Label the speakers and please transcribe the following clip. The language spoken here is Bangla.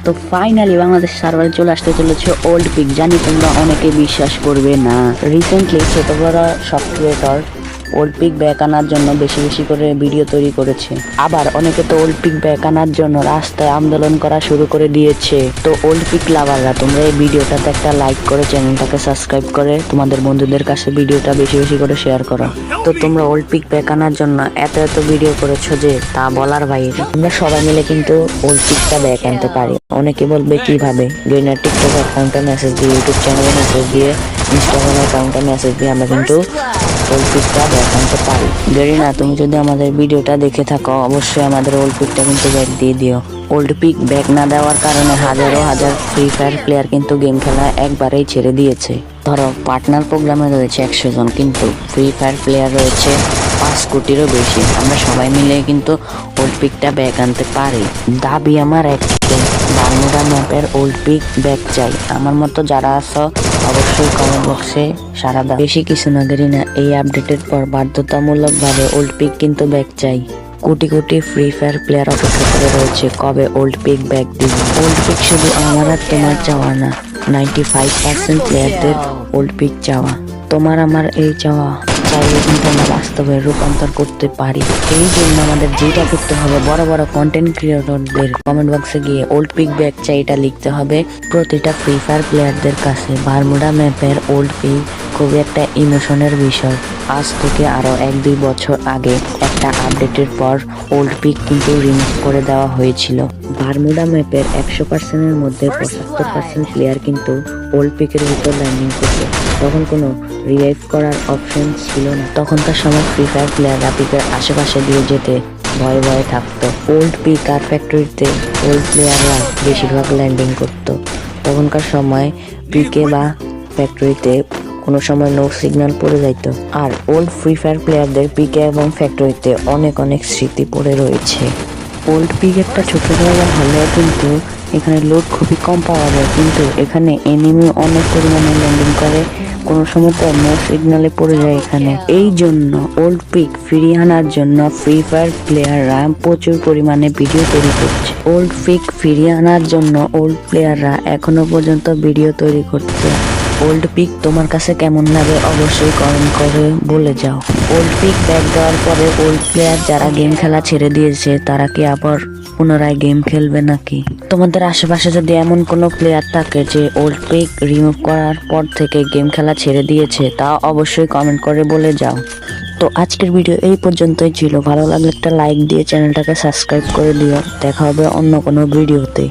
Speaker 1: তো ফাইনালি বাংলাদেশ সার্ভারে চলে আসতে চলেছে ওল্ড পিক। জানি তোমরা অনেকে বিশ্বাস করবে না, রিসেন্টলি ছোট বড় সব ক্রিয়েটর ওল্ড পিক ব্যাক আনার জন্য বেশি বেশি করে ভিডিও তৈরি করেছে। আবার অনেকে তো ওল্ড পিক ব্যাক আনার জন্য রাস্তায় আন্দোলন করা শুরু করে দিয়েছে। তো ওল্ড পিক লাভাররা তোমরা এই ভিডিওটাতে একটা লাইক করে চ্যানেলটাকে সাবস্ক্রাইব করে তোমাদের বন্ধুদের কাছে ভিডিওটা বেশি বেশি করে শেয়ার করো। তো তোমরা ওল্ড পিক ব্যাক আনার জন্য এত এত ভিডিও করেছো যে তা বলার বাইরে। আমরা সবাই মিলে কিন্তু ওল্ড পিকটা ব্যাক আনতে পারি। অনেকে বলবে কিভাবে, গেইনার টিকটক অ্যাকাউন্টে মেসেজ দিয়ে, ইউটিউব চ্যানেলে মেসেজ দিয়ে, ইনস্টাগ্রাম অ্যাকাউন্টে মেসেজ দিয়ে আমরা কিন্তু ওল্ড পিকটা ব্যাক আনতে পারি। গেরিনা, তুমি যদি আমাদের ভিডিওটা দেখে থাকো অবশ্যই আমাদের ওল্ড পিকটা কিন্তু ব্যাক দিয়ে দিও। ওল্ড পিক ব্যাক না দেওয়ার কারণে হাজারো হাজার ফ্রি ফায়ার প্লেয়ার কিন্তু গেম খেলা একবারেই ছেড়ে দিয়েছে। ধরো পার্টনার প্রোগ্রামে রয়েছে 100 জন, কিন্তু ফ্রি ফায়ার প্লেয়ার রয়েছে 5 কোটিরও বেশি। আমরা সবাই মিলে কিন্তু ওল্ড পিকটা ব্যাক আনতে পারি। দাবি আমার একটাই, বারমুডা ম্যাপের ওল্ড পিক ব্যাক চাই। আমার মতো যারা আছো অবশ্যই কমেন্ট বক্সে সারা দাও। বেশি কিছু না করি না, এই আপডেটের পর বাধ্যতামূলকভাবে ওল্ড পিক কিন্তু ব্যাক চাই। Crore crore free fire player অপেক্ষা করে রয়েছে কবে ওল্ড পিক ব্যাক দিবে। ওল্ড পিক শুধু আমার আর তোমার চাওয়া না, 95% প্লেয়ারদের ওল্ড পিক চাওয়া। তোমার আমার এই চাওয়া চাইলে কিন্তু আমরা বাস্তবে রূপান্তর করতে পারি। এই জন্য আমাদের যেটা করতে হবে, বড় বড় কন্টেন্ট ক্রিয়েটরদের কমেন্ট বক্সে গিয়ে ওল্ড পিক ব্যাক চাই এটা লিখতে হবে প্রতিটা ফ্রি ফায়ার প্লেয়ারদের কাছে। বারমুডা ম্যাপের ওল্ড পিক খুবই একটা ইমোশনের বিষয়। আজ থেকে আরো 1-2 বছর আগে একটা আপডেটের পর ওল্ড পিক কিন্তু রিমুভ করে দেওয়া হয়েছিল। বারমুডা ম্যাপের 100%-এর মধ্যে 75% প্লেয়ার কিন্তু ওল্ড পিকের ভিতর ল্যান্ডিং করতো। তখন কোনো রিভাইভ করার অপশন ছিল না। তখনকার সময় ফ্রি ফায়ার প্লেয়াররা পিকের আশেপাশে দিয়ে যেতে ভয়ে ভয়ে থাকতো। ওল্ড পিক আর ফ্যাক্টরিতে ওল্ড প্লেয়াররা বেশিরভাগ ল্যান্ডিং করতো। তখনকার সময় পিকে বা ফ্যাক্টরিতে কোনো সময় নো সিগন্যাল পড়ে যাইতো। আর ওল্ড ফ্রি ফায়ার প্লেয়ারদের পিকে এবং ফ্যাক্টরিতে অনেক অনেক স্মৃতি পড়ে রয়েছে। ওল্ড পিক একটা ছোট জায়গা হলেও কিন্তু এখানে লোড খুবই কম পাওয়া যায়, কিন্তু এখানে এনিমি অনেক পরিমাণে ল্যান্ডিং করে, কোনো সময় তো নো সিগন্যালে পড়ে যায় এখানে। এই জন্য ওল্ড পিক ফিরিয়ে আনার জন্য ফ্রি ফায়ার প্লেয়াররা প্রচুর পরিমাণে ভিডিও তৈরি করছে। ওল্ড পিক ফিরিয়ে আনার জন্য ওল্ড প্লেয়াররা এখনো পর্যন্ত ভিডিও তৈরি করছে। ওল্ড পিক তোমার কাছে কেমন লাগে অবশ্যই কমেন্ট করে বলে যাও। ওল্ড পিক ব্যাক দেওয়ার পরে ওল্ড প্লেয়ার যারা গেম খেলা ছেড়ে দিয়েছে তারা কি আবার পুনরায় গেম খেলবে নাকি? তোমাদের আশেপাশে যদি এমন কোনো প্লেয়ার থাকে যে ওল্ড পিক রিমুভ করার পর থেকে গেম খেলা ছেড়ে দিয়েছে, তা অবশ্যই কমেন্ট করে বলে যাও। তো আজকের ভিডিও এই পর্যন্তই ছিল। ভালো লাগলে একটা লাইক দিয়ে চ্যানেলটাকে সাবস্ক্রাইব করে দিও। দেখা হবে অন্য কোনো ভিডিওতে।